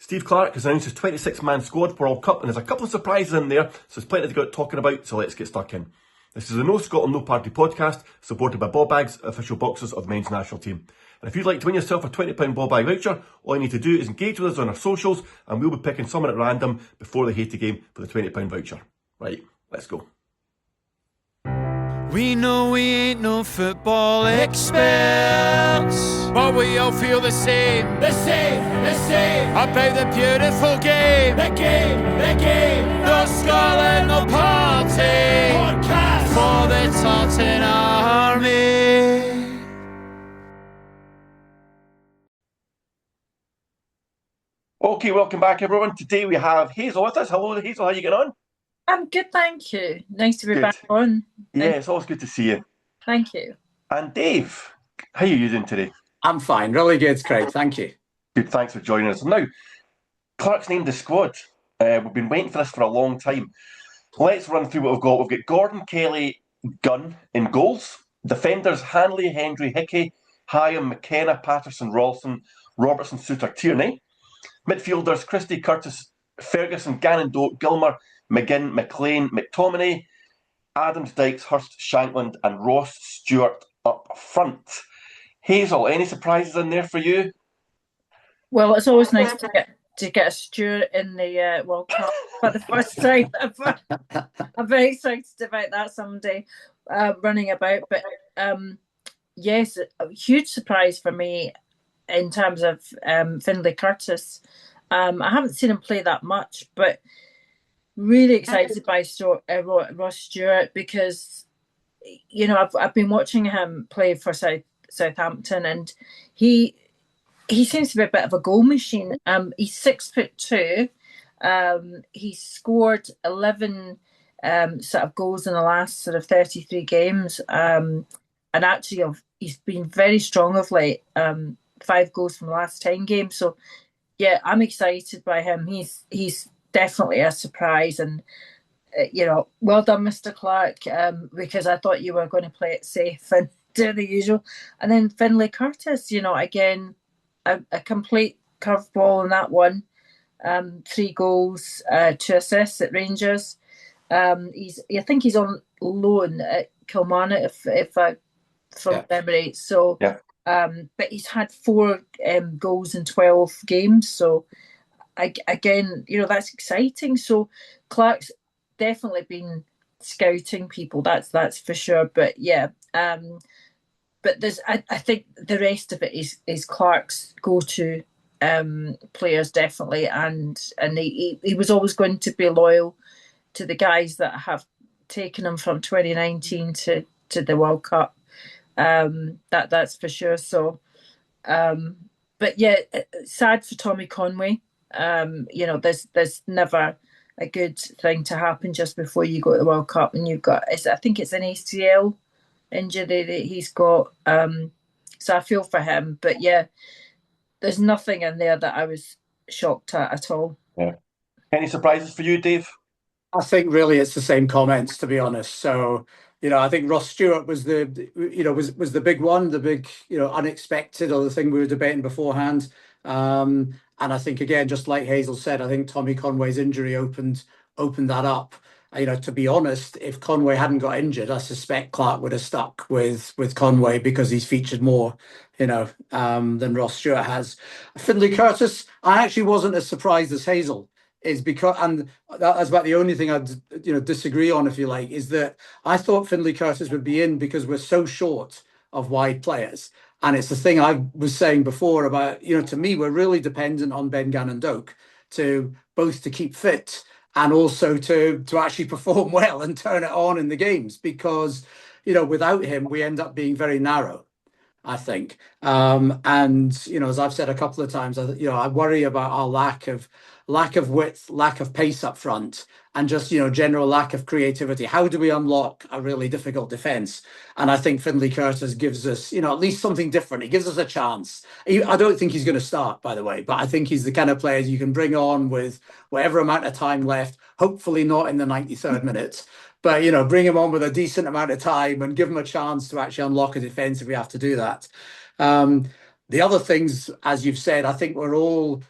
Steve Clarke has announced his 26-man squad for World Cup, and there's a couple of surprises in there, so there's plenty to go talking about, so let's get stuck in. This is the No Scotland No Party podcast, supported by Ball Bags, official boxes of the men's national team. And if you'd like to win yourself a £20 ball bag voucher, all you need to do is engage with us on our socials, and we'll be picking someone at random before the Haiti game for the £20 voucher. Right, let's go. We know we ain't no football experts, but we all feel the same about the beautiful game. The game. No Scotland, no party. Podcast for the Tartan Army. Okay, welcome back everyone. Today we have Hazel with us. Hello Hazel, how are you getting on? I'm good, thank you. Nice to be back on. Yeah, it's always good to see you. Thank you. And Dave, how are you doing today? I'm fine, really good, Craig, thank you. Good, thanks for joining us. Now, Clarke's named the squad. We've been waiting for this for a long time. Let's run through what we've got. We've got Gordon, Kelly, Gunn in goals. Defenders, Hanley, Hendry, Hickey, Hyam, McKenna, Patterson, Rawson, Robertson, Suter, Tierney. Midfielders, Christie, Curtis, Ferguson, Gannon, Doak, Gilmer, McGinn, McLean, McTominay, Adams, Dykes, Hurst, Shankland and Ross Stewart up front. Hazel, any surprises in there for you? Well, it's always nice to get a Stewart in the World Cup for the first time ever. I'm very excited about that someday running about. But yes, a huge surprise for me in terms of Findlay Curtis. I haven't seen him play that much, but really excited by Ross Stewart because, you know, I've been watching him play for Southampton, and he seems to be a bit of a goal machine. He's 6'2". He's scored 11 sort of goals in the last sort of 33 games, and actually he's been very strong of late. 5 goals from the last 10 games. So yeah, I'm excited by him. He's definitely a surprise, and you know, well done, Mr. Clarke, because I thought you were going to play it safe and do the usual. And then Findlay Curtis, you know, again, a complete curveball in that one. 3 goals, 2 assists at Rangers. I think he's on loan at Kilmarnock, if I from memory. So, but he's had 4 goals in 12 games. So, again, you know, that's exciting. So Clarke's definitely been scouting people. That's for sure. But yeah, but there's I think the rest of it is Clarke's go-to players definitely, and he was always going to be loyal to the guys that have taken him from 2019 to the World Cup. That's for sure. So, but yeah, sad for Tommy Conway. You know, there's never a good thing to happen just before you go to the World Cup, and you've got, I think it's an ACL injury that he's got. So I feel for him, but yeah, there's nothing in there that I was shocked at all. Yeah. Any surprises for you, Dave? I think really it's the same comments, to be honest. So, you know, I think Ross Stewart was the big one, the big, you know, unexpected, or the thing we were debating beforehand. And I think, again, just like Hazel said, I think Tommy Conway's injury opened that up. You know, to be honest, if Conway hadn't got injured, I suspect Clarke would have stuck with Conway because he's featured more, you know, than Ross Stewart has. Findlay Curtis, I actually wasn't as surprised as Hazel. Is because, and that's about the only thing I'd, you know, disagree on, if you like, is that I thought Findlay Curtis would be in because we're so short of wide players. And it's the thing I was saying before about, you know, to me, we're really dependent on Ben Gannon Doak to keep fit and also to actually perform well and turn it on in the games, because, you know, without him, we end up being very narrow, I think. And, you know, as I've said a couple of times, you know, I worry about our lack of width, lack of pace up front, and just, you know, general lack of creativity. How do we unlock a really difficult defence? And I think Findlay Curtis gives us, you know, at least something different. He gives us a chance. I don't think he's going to start, by the way, but I think he's the kind of player you can bring on with whatever amount of time left, hopefully not in the 93rd minute, but, you know, bring him on with a decent amount of time and give him a chance to actually unlock a defence if we have to do that. The other things, as you've said, I think we're all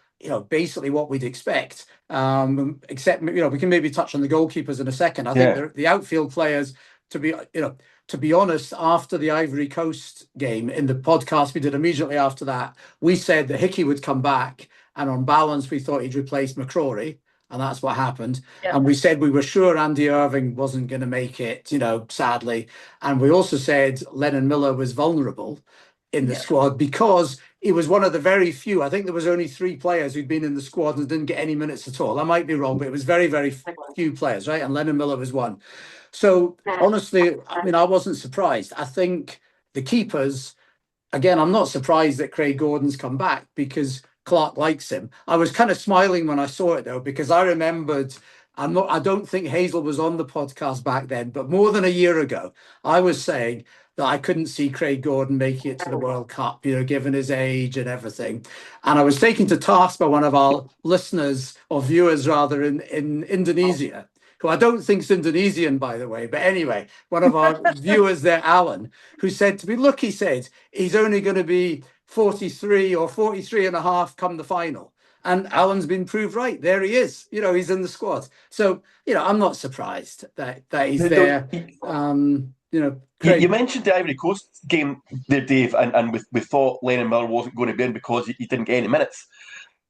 basically what we'd expect. Except, we can maybe touch on the goalkeepers in a second. I think the outfield players, to be honest, after the Ivory Coast game, in the podcast we did immediately after that, we said that Hickey would come back, and on balance, we thought he'd replace McCrory, and that's what happened. Yeah. And we said we were sure Andy Irving wasn't going to make it, sadly. And we also said Lennon Miller was vulnerable in the squad because he was one of the very few. I think there was only 3 players who'd been in the squad and didn't get any minutes at all. I might be wrong, but it was very, very few players, right? And Lennon Miller was one. So honestly, I wasn't surprised. I think the keepers, again, I'm not surprised that Craig Gordon's come back because Clarke likes him. I was kind of smiling when I saw it though, because I remembered, I don't think Hazel was on the podcast back then, but more than a year ago, I was saying that I couldn't see Craig Gordon making it to the World Cup, given his age and everything. And I was taken to task by one of our listeners, or viewers rather, in Indonesia, who I don't think's Indonesian, by the way. But anyway, one of our viewers there, Alan, who said to me, look, he said, he's only going to be 43 or 43 and a half come the final. And Alan's been proved right. There he is. He's in the squad. So, I'm not surprised that he's there. You mentioned the Ivory Coast game there, Dave, and we thought Lennon Miller wasn't going to be in because he didn't get any minutes.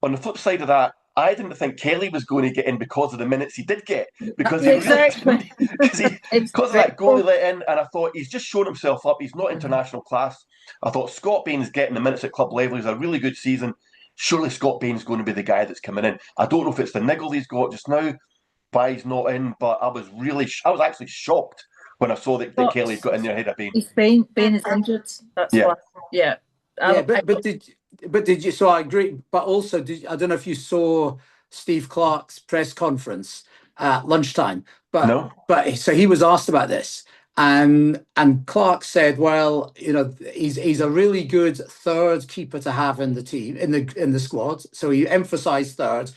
On the flip side of that, I didn't think Kelly was going to get in because of the minutes he did get. Because because of that goal he let in, and I thought he's just shown himself up. He's not international class. I thought Scott Bain's getting the minutes at club level. He's a really good season. Surely Scott Bain's going to be the guy that's coming in. I don't know if it's the niggle he's got just now, why he's not in, but I was actually shocked when I saw that Kelly got in there ahead of Bain. Bain is injured. That's why. Yeah. But did you? So I agree. But also, I don't know if you saw Steve Clarke's press conference at lunchtime. But no. But so he was asked about this, and Clarke said, well, he's a really good third keeper to have in the team, in the squad. So he emphasised third.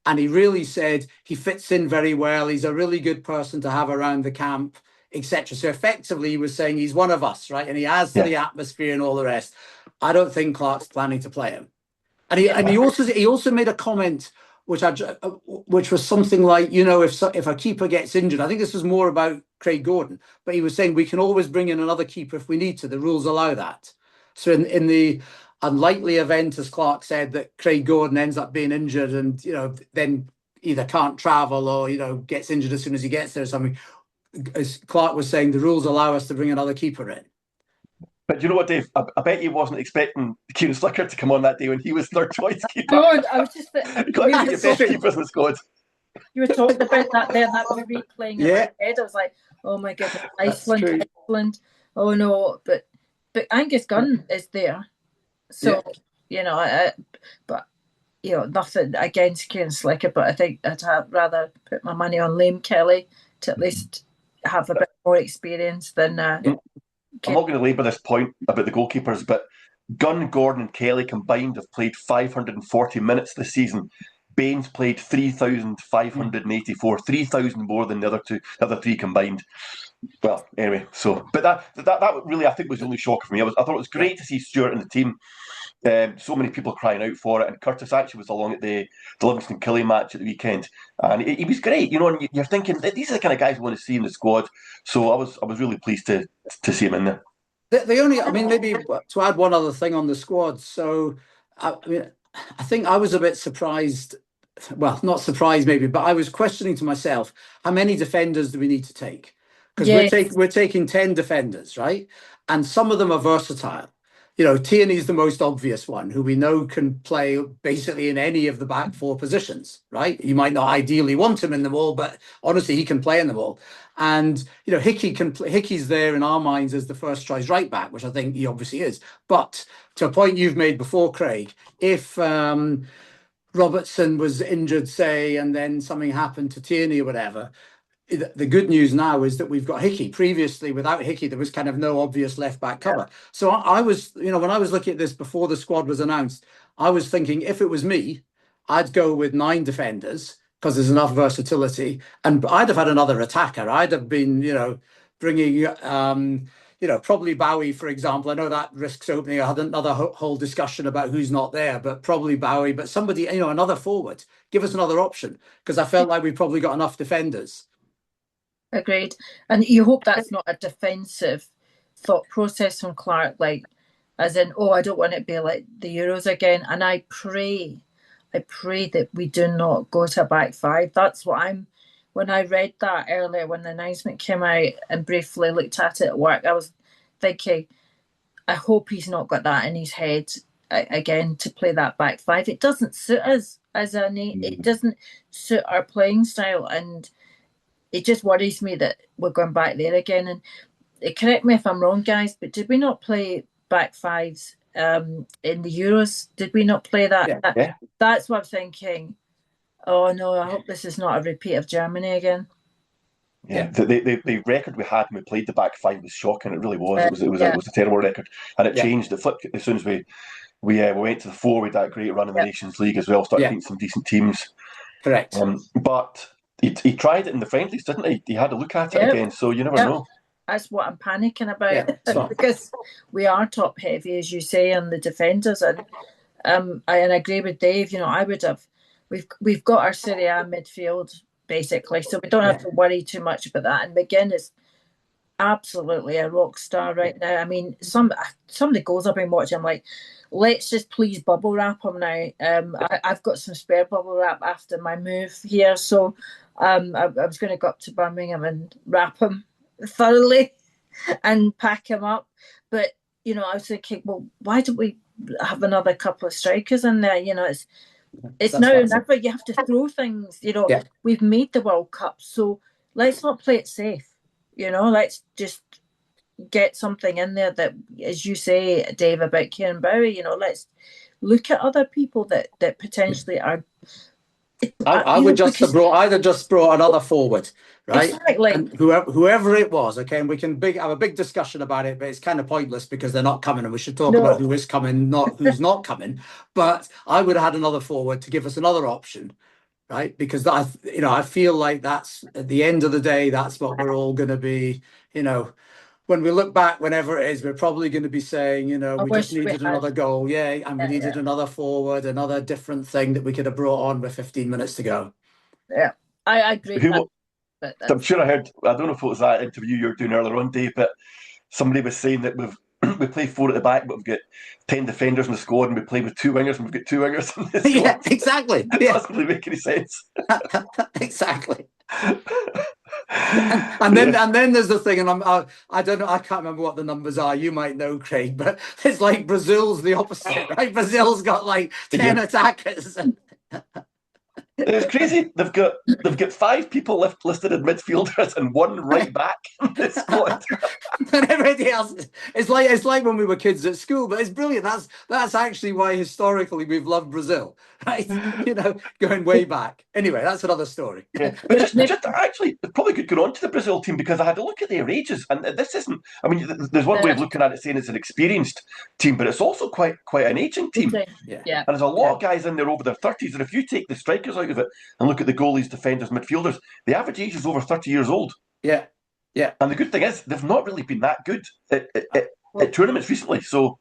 And he really said he fits in very well. He's a really good person to have around the camp, etc. So effectively, he was saying he's one of us, right? And he adds to the atmosphere and all the rest. I don't think Clarke's planning to play him. And he also made a comment which was something like, if a keeper gets injured, I think this was more about Craig Gordon, but he was saying we can always bring in another keeper if we need to. The rules allow that. So in the unlikely event, as Clarke said, that Craig Gordon ends up being injured and then either can't travel or gets injured as soon as he gets there or something, as Clarke was saying, the rules allow us to bring another keeper in. But you know what, Dave? I bet you wasn't expecting Kieran Slicker to come on that day when he was third choice keeper. No, I was just got to get best keepers in the squad. You were talking about that there, that was replaying in my head. I was like, oh my goodness, Iceland. Oh no, but Angus Gunn is there. So, nothing against Kieran Slicker, but I think I'd rather put my money on Liam Kelly to at least have a bit more experience than I'm not going to labour this point about the goalkeepers, but Gunn, Gordon and Kelly combined have played 540 minutes this season. Bain's played 3,584, 3,000 more than the other three combined. Well, anyway, but that really, I think, was the only shocker for me. I thought it was great to see Stewart in the team. So many people crying out for it, and Curtis actually was along at the Livingston Killie match at the weekend, and he was great. And you're thinking these are the kind of guys we want to see in the squad. So I was really pleased to see him in there. Maybe to add one other thing on the squad. So I think I was a bit surprised. Well, not surprised maybe, but I was questioning to myself, how many defenders do we need to take? Because we're taking 10 defenders, right? And some of them are versatile. Tierney's the most obvious one, who we know can play basically in any of the back four positions, right? You might not ideally want him in them all, but honestly, he can play in them all. And, Hickey's there in our minds as the first choice right back, which I think he obviously is. But to a point you've made before, Craig, if Robertson was injured, say, and then something happened to Tierney or whatever, the good news now is that we've got Hickey. Previously, without Hickey, there was kind of no obvious left back cover. So I was, when I was looking at this before the squad was announced, I was thinking if it was me, I'd go with 9 defenders because there's enough versatility, and I'd have had another attacker. I'd have been, bringing, probably Bowie, for example. I know that risks opening. I had another whole discussion about who's not there, but probably Bowie. But somebody, another forward. Give us another option, because I felt like we probably got enough defenders. Agreed. And you hope that's not a defensive thought process from Clarke, like, as in, oh, I don't want it to be like the Euros again. And I pray that we do not go to a back five. That's what when I read that earlier, when the announcement came out and briefly looked at it at work, I was thinking, I hope he's not got that in his head again, to play that back five. It doesn't suit us it doesn't suit our playing style, and it just worries me that we're going back there again. And correct me if I'm wrong, guys, but did we not play back fives in the Euros? Did we not play that? Yeah. That's what I'm thinking. Oh no, I hope this is not a repeat of Germany again. Yeah, the record we had when we played the back five was shocking. It really was. It was a terrible record, and it changed. It flipped as soon as we went to the four. We had that great run in the Nations League as well. Started beating some decent teams. Correct. But he tried it in the friendlies, didn't he? He had a look at it again. So you never know. That's what I'm panicking about, because we are top heavy, as you say, on the defenders, and I agree with Dave. I would have. We've got our Serie A midfield basically, so we don't have to worry too much about that. And McGinn is absolutely a rock star right now. I mean, some of the goals I've been watching, I'm like, let's just please bubble wrap him now. I've got some spare bubble wrap after my move here, so I was going to go up to Birmingham and wrap him thoroughly and pack him up. But I was thinking, well, why don't we have another couple of strikers in there? It's now or never. You have to throw things. We've made the World Cup, so let's not play it safe. Let's just get something in there that, as you say, Dave, about Kieran Bowie. Let's look at other people that potentially are. I would just have brought another forward, right? Exactly. And whoever it was, okay, and we can have a big discussion about it, but it's kind of pointless because they're not coming, and we should talk about who is coming, not who's not coming. But I would have had another forward to give us another option, right? Because I feel like that's, at the end of the day, that's what we're all going to be, when we look back, whenever it is, we're probably going to be saying, we just needed another goal. And we needed another forward, another different thing that we could have brought on with 15 minutes to go. Yeah, I agree. I'm sure I heard, I don't know if it was that interview you were doing earlier on, Dave, but somebody was saying that we play four at the back, but we've got 10 defenders in the squad, and we play with two wingers, and we've got two wingers in the squad. Yeah, exactly. It doesn't really make any sense. Exactly. And then there's the thing, and I don't know, I can't remember what the numbers are. You might know, Craig, but it's like Brazil's the opposite, right? Brazil's got like 10 attackers. It's crazy. They've got 5 people listed as midfielders and 1 right back in the squad. And everybody else, it's like when we were kids at school, but it's brilliant. That's actually why historically we've loved Brazil, right? Going way back. Anyway, that's another story. Yeah. But just actually, it probably could go on to the Brazil team, because I had a look at their ages, and this isn't. I mean, there's one way of looking at it saying it's an experienced team, but it's also quite an aging team. Yeah. And there's a lot of guys in there over their 30s, and if you take the strikers out of it and look at the goalies, defenders, midfielders, the average age is over 30 years old. Yeah. And the good thing is, they've not really been that good at tournaments recently. So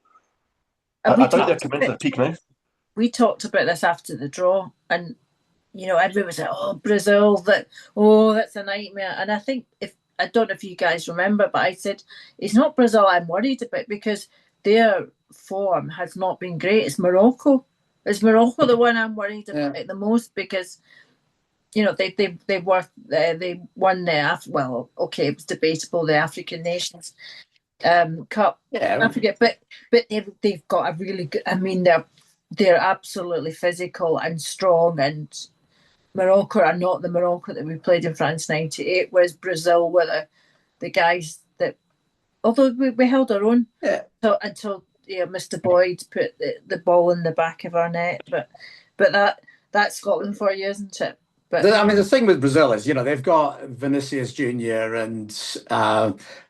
I doubt they're coming to their peak now. We talked about this after the draw, and everybody was like, "Oh, Brazil! That's a nightmare." And I think, I don't know if you guys remember, but I said it's not Brazil I'm worried about, because their form has not been great. It's Morocco. Is Morocco the one I'm worried about the most, because they won it was debatable, the African Nations Cup. I forget, but they've got a really good. I mean, they're absolutely physical and strong, and Morocco are not the Morocco that we played in France '98. Whereas Brazil were the guys that, although we held our own until Mr. Boyd put the ball in the back of our net, but that's Scotland for you, isn't it? But I mean, the thing with Brazil is, they've got Vinicius Junior and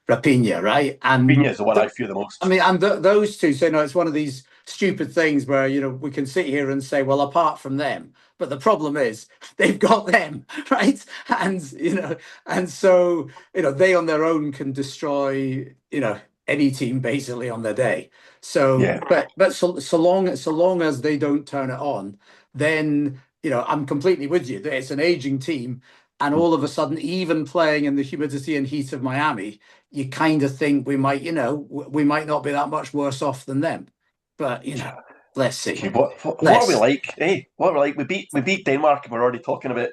Rapinha, right? And Rapinha is the one I fear the most. I mean, and those two. So it's one of these stupid things where we can sit here and say, well, apart from them, but the problem is they've got them, right? And and so they on their own can destroy any team basically on their day. So, Yeah. but so long as they don't turn it on, then I'm completely with you. It's an aging team, and all of a sudden, even playing in the humidity and heat of Miami, you kind of think we might not be that much worse off than them. But let's see. Okay, what are we like? Hey, what are we like? We beat Denmark, and we're already talking about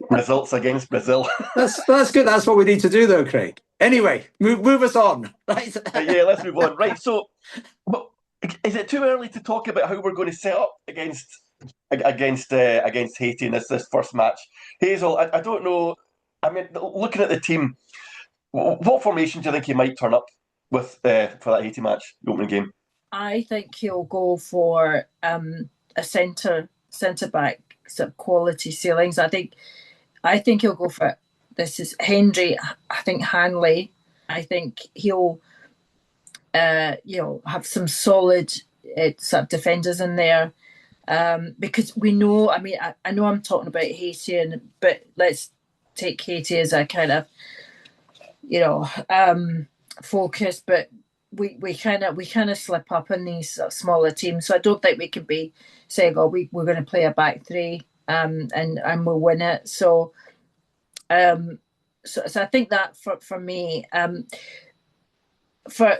results against Brazil. That's good. That's what we need to do, though, Craig. Anyway, move us on. Right? Yeah, let's move on. Right. So, is it too early to talk about how we're going to set up against Haiti in this first match? Hazel, I don't know. I mean, looking at the team, what formation do you think he might turn up with for that Haiti match, the opening game? I think he'll go for a centre back sort of quality ceilings. I think he'll go for this is Hendry. I think Hanley. I think he'll have some solid sort of defenders in there because we know. I mean, I know I'm talking about Haiti, but let's take Haiti as a kind of focus, but. We kind of slip up in these smaller teams, so I don't think we can be saying, "Oh, we're going to play a back three and we'll win it." So I think that for me, for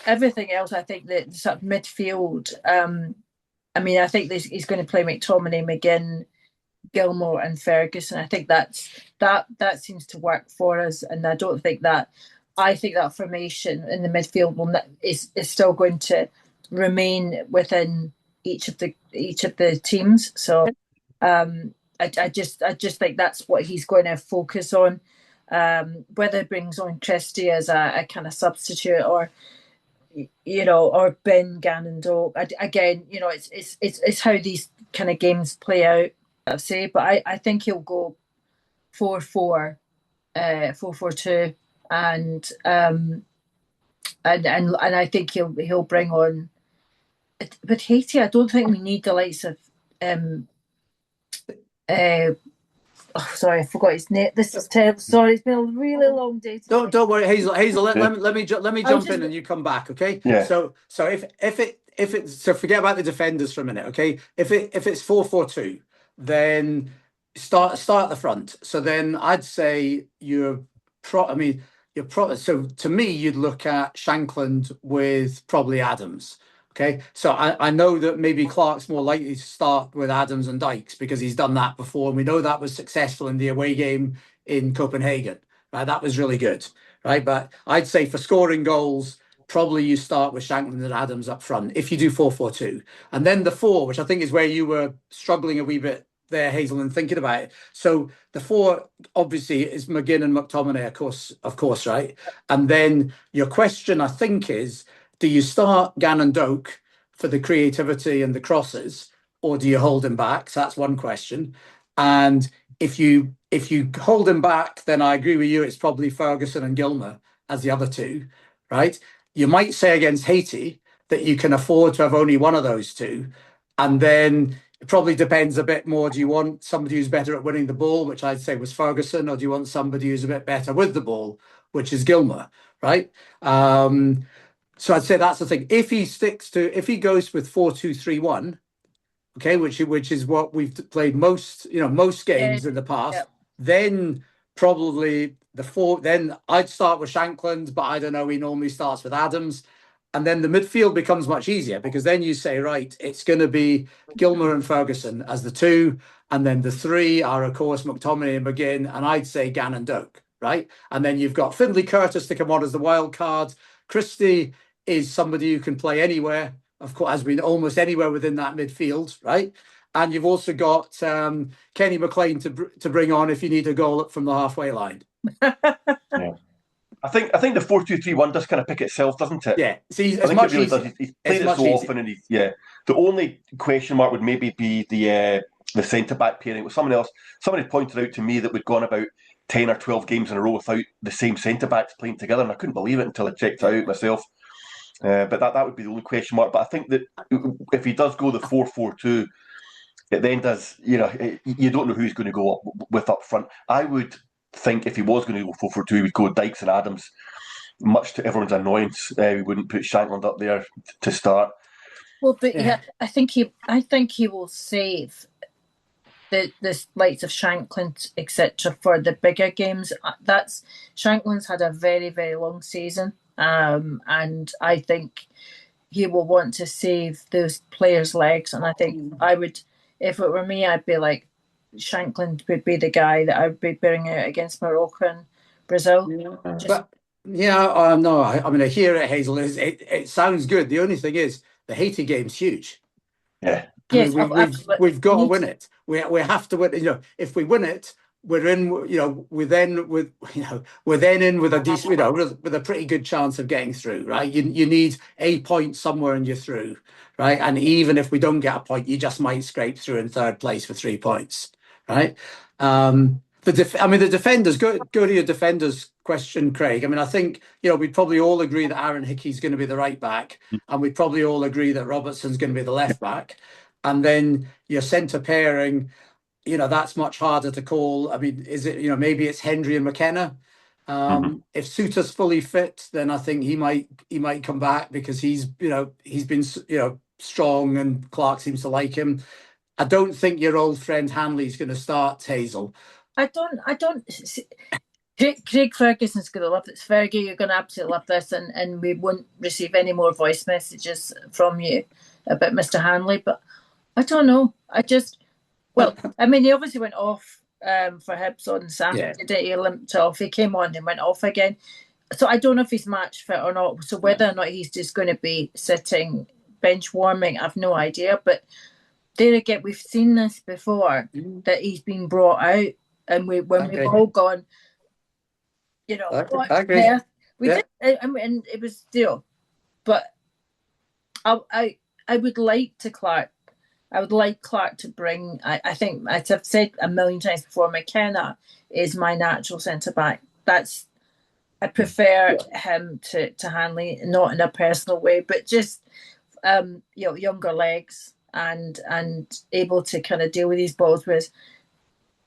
everything else, I think that sort of midfield. I mean, I think he's going to play McTominay, McGinn, Gilmore, and Ferguson. I think that seems to work for us, and I don't think that. I think that formation in the midfield is still going to remain within each of the teams. So I just think that's what he's going to focus on. Whether it brings on Christie as a kind of substitute or Ben Gannon Doak. Again, it's how these kind of games play out. I say, but I think he'll go 4-4, 4-4-2. And I think he'll bring on. But Haiti, I don't think we need the likes of. Sorry, I forgot his name. This is terrible. Sorry, it's been a really long day. Don't worry, Hazel. Let me jump in and you come back, okay? Yeah. So forget about the defenders for a minute, okay? If it's 4-4-2, then start at the front. So then I'd say so to me, you'd look at Shankland with probably Adams. Okay, so I know that maybe Clarke's more likely to start with Adams and Dykes because he's done that before, and we know that was successful in the away game in Copenhagen. Right, that was really good. Right, but I'd say for scoring goals, probably you start with Shankland and Adams up front if you do 4-4-2, and then the 4, which I think is where you were struggling a wee bit there, Hazel, and thinking about it. So the 4 obviously is McGinn and McTominay, of course, right? And then your question, I think, is do you start Gannon Doak for the creativity and the crosses, or do you hold him back? So that's one question. And if you hold him back, then I agree with you. It's probably Ferguson and Gilmer as the other 2, right? You might say against Haiti that you can afford to have only one of those 2, and then. It probably depends a bit more. Do you want somebody who's better at winning the ball, which I'd say was Ferguson, or do you want somebody who's a bit better with the ball, which is Gilmer, right? So I'd say that's the thing. If he goes with 4-2-3-1, okay, which is what we've played most games in the past, then probably the 4. Then I'd start with Shankland, but I don't know. He normally starts with Adams. And then the midfield becomes much easier because then you say, right, it's going to be Gilmer and Ferguson as the 2. And then the 3 are, of course, McTominay and McGinn. And I'd say Gannon Doak, right? And then you've got Findlay Curtis to come on as the wild card. Christie is somebody who can play anywhere, of course, has been almost anywhere within that midfield, right? And you've also got Kenny McLean to bring on if you need a goal up from the halfway line. Yeah. I think the 4-2-3-1 does kind of pick itself, doesn't it? Yeah. See, I think it really does. He's played it so often, and the only question mark would maybe be the centre back pairing with someone else. Somebody pointed out to me that we'd gone about 10 or 12 games in a row without the same centre backs playing together, and I couldn't believe it until I checked it out myself. But that would be the only question mark. But I think that if he does go the 4-4-2, it then does. You don't know who's going to go with up front. I would think if he was going to go 4-4-2, he would go Dykes and Adams much to everyone's annoyance, we wouldn't put Shankland up there to start. Well, but yeah, I think he will save the likes of Shankland, etc., for the bigger games. That's Shankland's had a very, very long season, and I think he will want to save those players' legs. And I think I would, if it were me, I'd be like, Shankland would be the guy that I would be bearing out against Morocco and Brazil. But no, I mean, I hear it, Hazel. It sounds good. The only thing is, the Haiti game's huge. Yeah. Yes, we've got to win it. We have to win. If we win it, we're in. We're then in with a decent. With a pretty good chance of getting through. Right. You need a point somewhere and you're through. Right. And even if we don't get a point, you just might scrape through in third place for 3 points. Right. The defenders. Go to your defenders question, Craig. I mean, I think we'd probably all agree that Aaron Hickey's going to be the right back, and we'd probably all agree that Robertson's going to be the left back. And then your centre pairing, that's much harder to call. I mean, is it, maybe it's Hendry and McKenna. If Souttar's fully fit, then I think he might come back because he's been strong and Clarke seems to like him. I don't think your old friend Hanley's going to start, Hazel. I don't. Craig Ferguson's going to love this. Fergie, you're going to absolutely love this, and we won't receive any more voice messages from you about Mr. Hanley. But I don't know. I mean, he obviously went off for Hibs on Saturday. Yeah. He limped off. He came on and went off again. So I don't know if he's match fit or not. So whether or not he's just going to be sitting bench warming, I've no idea. But there again, we've seen this before, that he's been brought out, and we've all gone, I agree. We did. I mean, it was but I would like to Clarke. I would like Clarke to bring. I think, as I've said a million times before, McKenna is my natural centre back. I prefer him to Hanley, not in a personal way, but just younger legs and able to kind of deal with these balls with.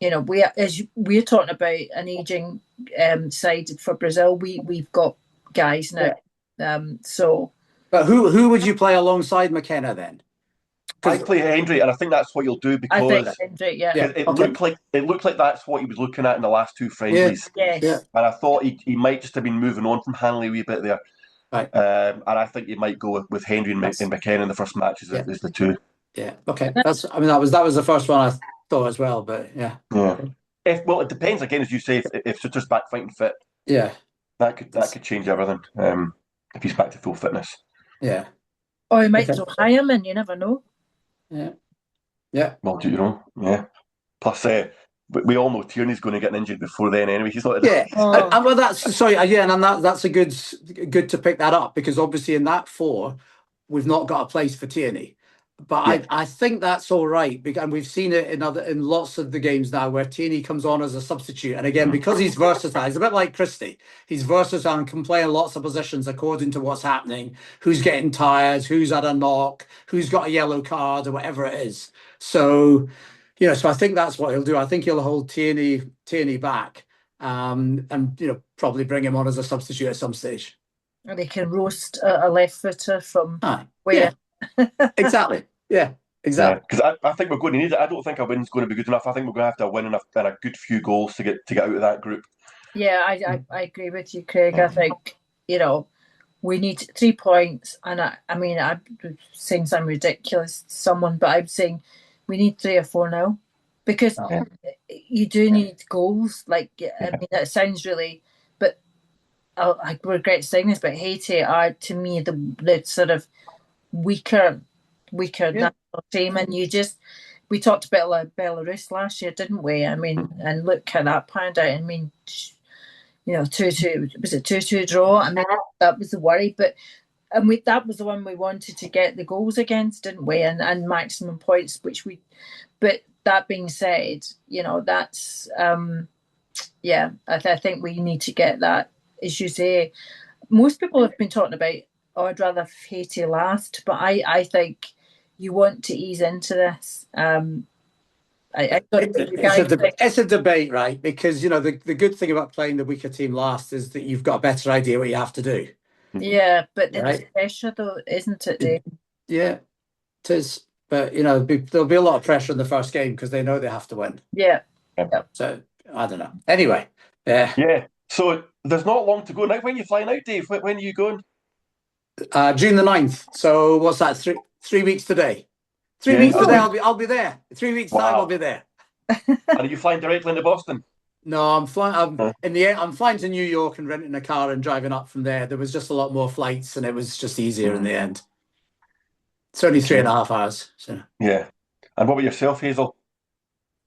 We're talking about an aging side for Brazil. We've got guys now. But who would you play alongside McKenna then? I play Hendry, and I think that's what you'll do because I think Hendry, it looked like that's what he was looking at in the last two friendlies. Yes. Yeah. And I thought he might just have been moving on from Hanley a wee bit there. Right. And I think he might go with Hendry and McKenna in the first match as the two. Yeah. Okay. That was the first one I thought as well, but yeah. It depends again, as you say, if Souttar's back fighting fit. Yeah. That could change everything. If he's back to full fitness. Yeah. Or he might throw Hyam, you never know. Yeah. Yeah. Well, yeah. Plus, we all know Tierney's going to get an injury before then anyway. He's not. Yeah. Well, that's a good to pick that up, because obviously in that four, we've not got a place for Tierney. But I think that's all right, and we've seen it in lots of the games now where Tierney comes on as a substitute, and again, because he's versatile, he's a bit like Christie. He's versatile and can play in lots of positions according to what's happening, who's getting tired, who's had a knock, who's got a yellow card, or whatever it is. So, so I think that's what he'll do. I think he'll hold Tierney back, and probably bring him on as a substitute at some stage. And he can roast a left footer from where. Yeah. Exactly. Yeah, exactly. Because I think we're going to need it. I don't think a win's going to be good enough. I think we're going to have to win and a good few goals to get out of that group. Yeah, I agree with you, Craig. I think we need 3 points, and I'm saying something ridiculous to someone, but I'm saying we need 3 or 4 now, because you do need goals. I mean, that sounds really, but I regret saying this, but Haiti are, to me, the sort of weaker national team, and we talked about Belarus last year, didn't we? I mean, and look how that panned out. I mean, 2-2, was it 2-2 draw? I mean, that was the worry, but that was the one we wanted to get the goals against, didn't we? And maximum points, but that being said, that's I think we need to get that, as you say. Most people have been talking about, I'd rather Haiti last, but I think you want to ease into this. I don't know what you guys think. It's a debate, right? Because, you know, the good thing about playing the weaker team last is that you've got a better idea what you have to do. Yeah, but then Right. there's pressure, though, isn't it, Dave? Yeah, it is. But, you know, there'll be a lot of pressure in the first game because they know they have to win. Yeah. So, I don't know. Anyway, Yeah. So there's not long to go now. When are you flying out, Dave? When are you going? June the 9th. So what's that? Three weeks today. 3 Yeah. weeks Oh. today, I'll be there. 3 weeks time, Wow. I'll be there. And are you flying directly into Boston? No, I'm flying. I'm flying to New York and renting a car and driving up from there. There was just a lot more flights, and it was just easier in the end. It's only 3.5 hours. So Yeah. And what about yourself, Hazel?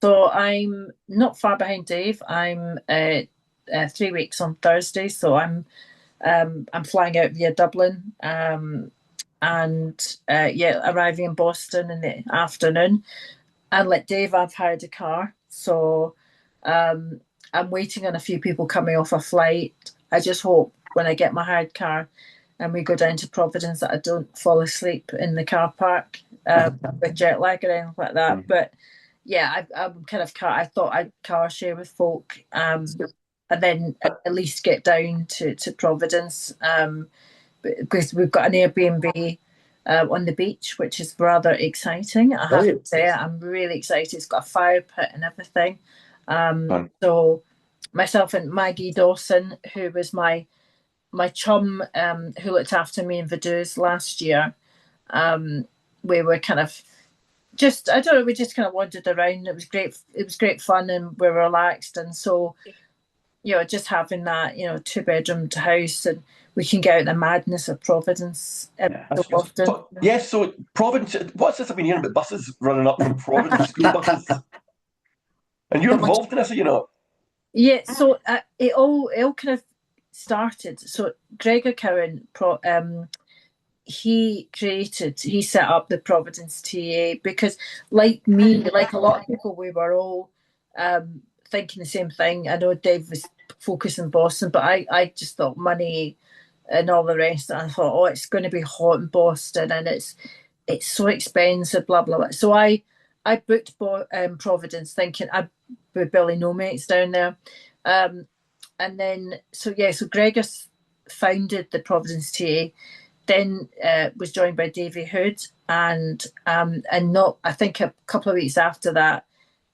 So I'm not far behind Dave. I'm 3 weeks on Thursday, so I'm flying out via Dublin, and arriving in Boston in the afternoon. And like Dave, I've hired a car, so I'm waiting on a few people coming off a flight. I just hope when I get my hired car and we go down to Providence that I don't fall asleep in the car park with jet lag or anything like that. But yeah, I'm kind of I thought I'd car share with folk, and then at least get down to Providence, because we've got an Airbnb on the beach, which is rather exciting. I have to say, I'm really excited. It's got a fire pit and everything. So myself and Maggie Dawson, who was my chum, who looked after me in Vaduz last year, we were kind of just, I don't know, we just kind of wandered around. It was great. It was great fun, and we were relaxed. And so, you know, just having that, you know, 2-bedroom house, and we can get out the madness of Providence so often. Yes, so Providence, what's this I've been hearing about buses running up from Providence, school buses? And you're involved in this, are you not? Yeah, so it all kind of started. So Gregor Cowan, he set up the Providence TA because, like me, like a lot of people, we were all thinking the same thing. I know Dave was focused in Boston, but I just thought money and all the rest. And I thought, oh, it's going to be hot in Boston, and it's so expensive, blah blah blah. So I booked Providence, thinking I'd with Billy No Mates down there, and then so Gregor founded the Providence TA. Then was joined by Davy Hood, and not, I think a couple of weeks after that,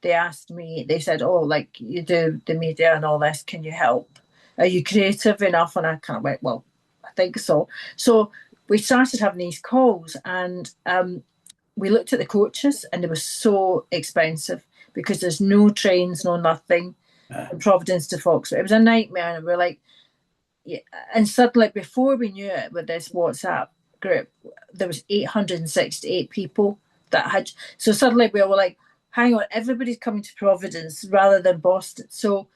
they asked me. They said, "Oh, like you do the media and all this, can you help? Are you creative enough?" And I kind of went, "Well, I think so." So we started having these calls, and we looked at the coaches, and they were so expensive because there's no trains, no nothing from Providence to Foxford. It was a nightmare, and we're like. Yeah, and suddenly, before we knew it, with this WhatsApp group, there was 868 people that had. So suddenly we were like, "Hang on, everybody's coming to Providence rather than Boston." So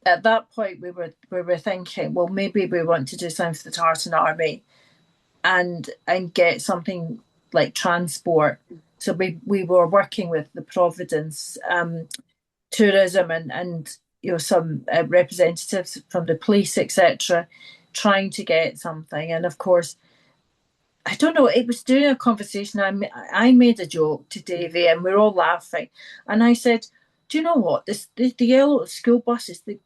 at that point, we were thinking, well, maybe we want to do something for the Tartan Army, and get something like transport. So we were working with the Providence tourism and you know, some representatives from the police, etc., trying to get something. And of course, I don't know, it was during a conversation, I made a joke to Davy, and we were all laughing. And I said, do you know what? The yellow school buses, the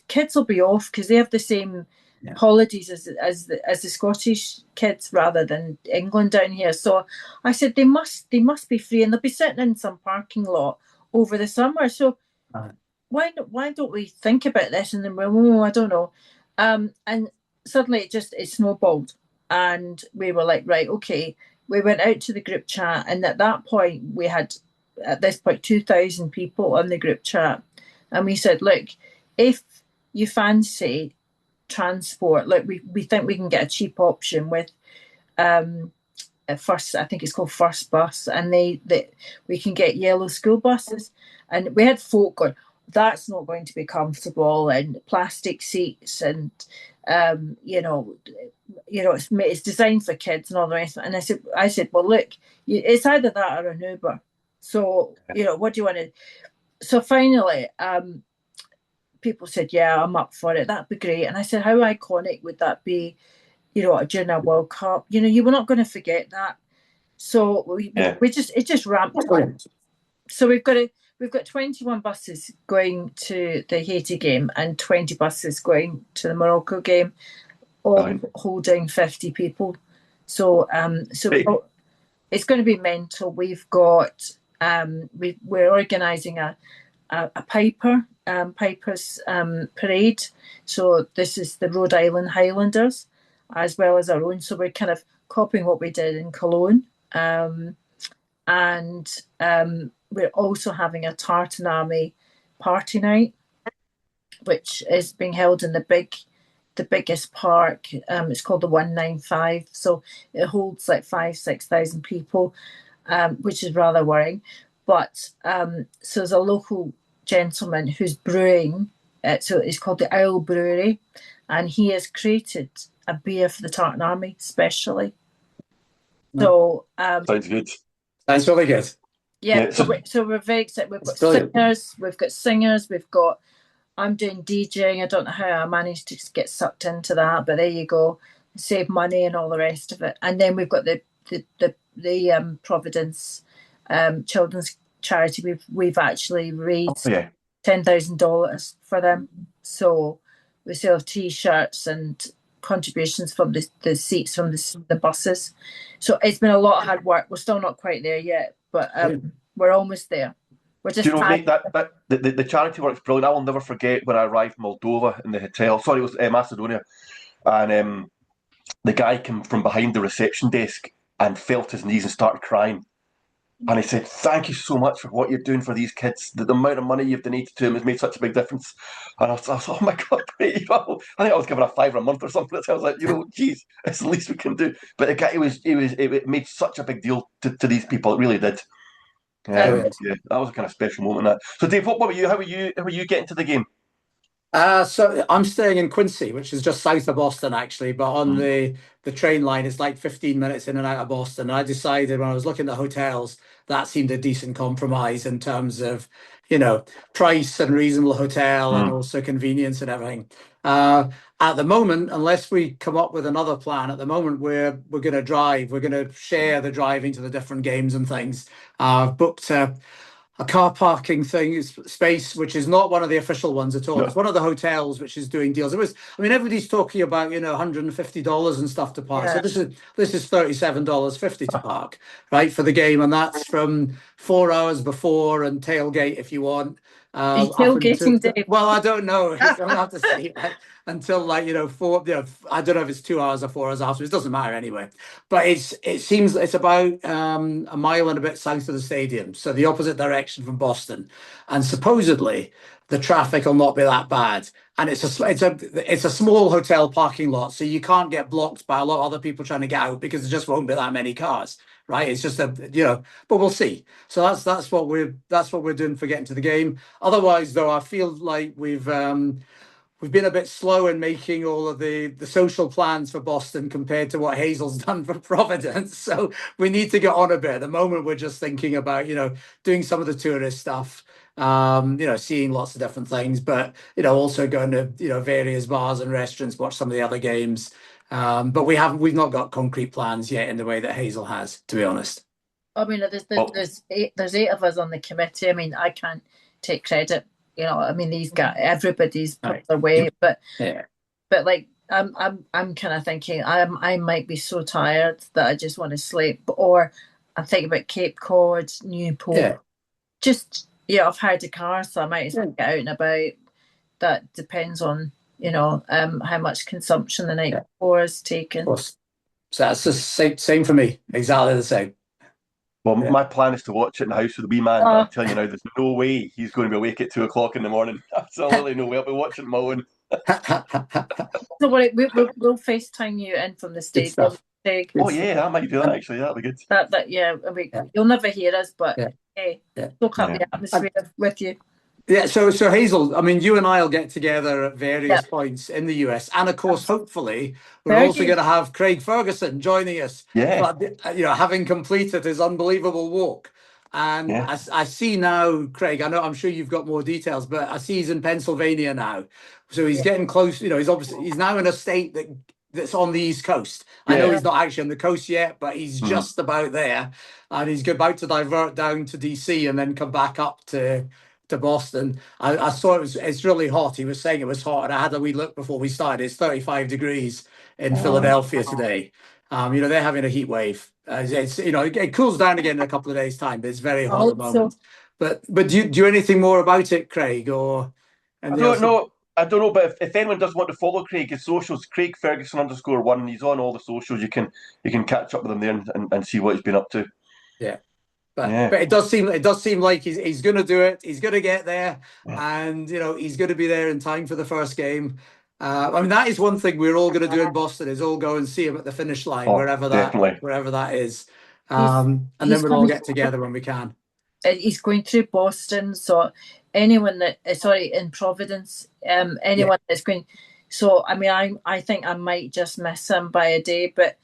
kids will be off because they have the same holidays as the Scottish kids rather than England down here. So I said, they must be free, and they'll be sitting in some parking lot over the summer. So why don't we think about this? And then I don't know. And suddenly it snowballed, and we were like, right, okay. We went out to the group chat, and at that point we had, at this point, 2,000 people on the group chat, and we said, look, if you fancy transport, look, we think we can get a cheap option with First, I think it's called First Bus, and we can get yellow school buses. And we had folk going, that's not going to be comfortable, and plastic seats, and it's designed for kids and all the rest. And I said, well, look, it's either that or an Uber. So what do you want to? So finally, people said, yeah, I'm up for it. That'd be great. And I said, how iconic would that be? During a World Cup, you were not going to forget that. So it just ramped up. So we've got we've got 21 buses going to the Haiti game and 20 buses going to the Morocco game, all Right. holding 50 people. So Hey. it's going to be mental. We've got we're organising a Piper's parade. So this is the Rhode Island Highlanders as well as our own. So we're kind of copying what we did in Cologne. And we're also having a Tartan Army party night, which is being held in the biggest park. It's called the 195. So it holds like 5,000-6,000 people, which is rather worrying. But so there's a local gentleman who's brewing. So it's called the Owl Brewery, and he has created a beer for the Tartan Army specially. So Sounds good. That's really good. Yeah, so we're very excited. We've got singers, we've got I'm doing DJing. I don't know how I managed to get sucked into that, but there you go. Save money and all the rest of it. And then we've got the Providence Children's Charity. We've actually raised $10,000 for them. So we still have T-shirts and contributions from the seats from the buses. So it's been a lot of hard work. We're still not quite there yet, but we're almost there. We're just mate, the charity work's brilliant. I will never forget when I arrived in Moldova in the hotel. Sorry, it was Macedonia, and the guy came from behind the reception desk and fell to his knees and started crying. And he said, "Thank you so much for what you're doing for these kids. The amount of money you've donated to them has made such a big difference." And I was "Oh my God, mate, I think I was given a $5 a month or something." So I was like, geez, it's the least we can do. But the guy, it made such a big deal to these people. It really did. Yeah, that was a kind of special moment. So, Dave, what about you? How were you getting to the game? So I'm staying in Quincy, which is just south of Boston, actually. But on the train line, it's like 15 minutes in and out of Boston. And I decided when I was looking at hotels, that seemed a decent compromise in terms of, price and reasonable hotel and also convenience and everything. At the moment, unless we come up with another plan, at the moment we're going to drive. We're going to share the driving to the different games and things. I've booked a car parking space, which is not one of the official ones at all. No. It's one of the hotels which is doing deals. Everybody's talking about $150 and stuff to park. Yeah. So this is $37.50 to park, right, for the game, and that's from 4 hours before and tailgate if you want. Tailgating, Dave. Well, I don't know. I don't have to say that until 4. I don't know if it's 2 hours or 4 hours after. It doesn't matter anyway. But it seems it's about a mile and a bit south of the stadium, so the opposite direction from Boston, and supposedly the traffic will not be that bad. And it's a small hotel parking lot, so you can't get blocked by a lot of other people trying to get out because there just won't be that many cars. Right, it's just but we'll see. So that's what we're doing for getting to the game. Otherwise, though, I feel like we've been a bit slow in making all of the social plans for Boston compared to what Hazel's done for Providence. So we need to get on a bit. At the moment, we're just thinking about doing some of the tourist stuff, seeing lots of different things, but also going to various bars and restaurants, watch some of the other games. But we've not got concrete plans yet in the way that Hazel has, to be honest. I mean, there's 8 of us on the committee. I mean, I can't take credit. These guys, everybody's put their weight, but like I'm kind of thinking I might be so tired that I just want to sleep, or I'm thinking about Cape Cod, Newport. Yeah. Just I've hired a car, so I might as well get out and about. That depends on how much consumption the night before is taken. So that's the same for me, exactly the same. Well, my plan is to watch it in the house with the wee man. But I'm telling you now, there's no way he's going to be awake at 2 o'clock in the morning. Absolutely no way. I'll be watching my own. So we'll FaceTime you in from the stadium. Oh yeah, I might do that actually. That'll be good. You'll never hear us, but soak up the atmosphere with you. Yeah, so Hazel, you and I will get together at various points in the US, and of course, hopefully, we're also going to have Craig Ferguson joining us. Yeah, having completed his unbelievable walk, and I see now, Craig. I'm sure you've got more details, but I see he's in Pennsylvania now, so he's getting close. He's now in a state that that's on the East Coast. I know Yeah. he's not actually on the coast yet, but he's just about there, and he's about to divert down to DC and then come back up to Boston. I saw it's really hot. He was saying it was hot, and I had a wee look before we started. It's 35 degrees in Philadelphia today. They're having a heat wave. It cools down again in a couple of days' time, but it's very hot at the moment. But do you do anything more about it, Craig, or? I don't know. But if anyone does want to follow Craig, his socials, Craig Ferguson _1. He's on all the socials. You can catch up with him there and see what he's been up to. Yeah. But it does seem like he's going to do it. He's going to get there, and he's going to be there in time for the first game. That is one thing we're all going to do in Boston, is all go and see him at the finish line, wherever that is, and then we'll all get together when we can. He's going through Boston, so anyone in Providence, anyone that's going. So I think I might just miss him by a day, but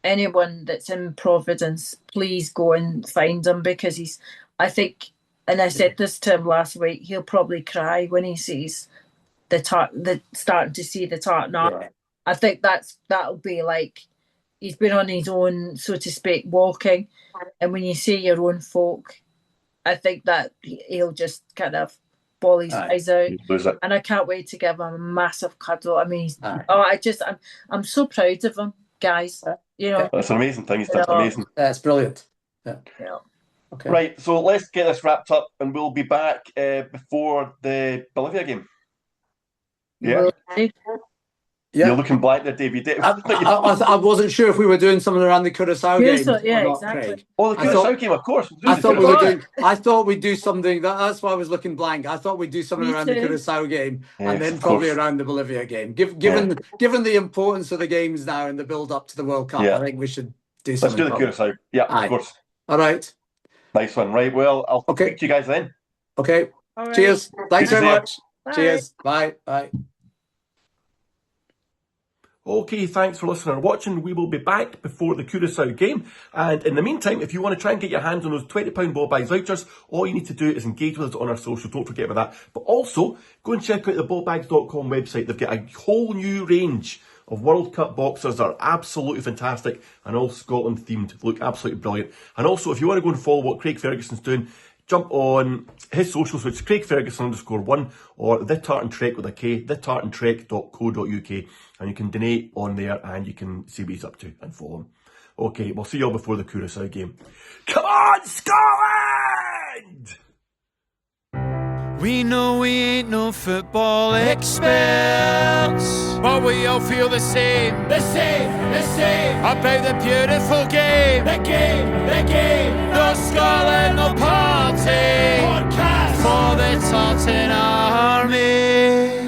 anyone that's in Providence, please go and find him, because I think, and I said this to him last week, he'll probably cry when he sees starting to see the Tartan Army. I think that'll be like, he's been on his own, so to speak, walking, and when you see your own folk, I think that he'll just kind of bawl his eyes out, and I can't wait to give him a massive cuddle. I'm so proud of him, guys. That's an amazing thing. That's amazing. That's brilliant. Yeah. Okay. Right, so let's get this wrapped up, and we'll be back before the Bolivia game. Yeah. You're looking black there, David. I wasn't sure if we were doing something around the Curacao game. Exactly. Craig. Oh, the Curacao game, of course. I thought we'd do something. That's why I was looking blank. I thought we'd do something around the Curacao game, and then probably around the Bolivia game. Given the importance of the games now and the build up to the World Cup, I think we should do something. Let's do the Curacao. Yeah, of course. All right. Nice one. Right. Well, I'll speak to you guys then. Okay. Right. Cheers. Thanks very much. Bye. Cheers. Bye. Bye. Okay, thanks for listening and watching. We will be back before the Curacao game. And in the meantime, if you want to try and get your hands on those £20 ball bags vouchers, all you need to do is engage with us on our social. Don't forget about that. But also, go and check out the ballbags.com website. They've got a whole new range of World Cup boxers that are absolutely fantastic and all Scotland themed. Look absolutely brilliant. And also, if you want to go and follow what Craig Ferguson's doing, jump on his socials, which is Craig Ferguson _1, or The Tartan Trek with a K, thetartantrek.co.uk, and you can donate on there and you can see what he's up to and follow him. Okay, we'll see you all before the Curacao game. Come on, Scotland! We know we ain't no football experts, but we all feel the same about the beautiful game. The game, no Scotland, no party, podcast for the Tartan Army.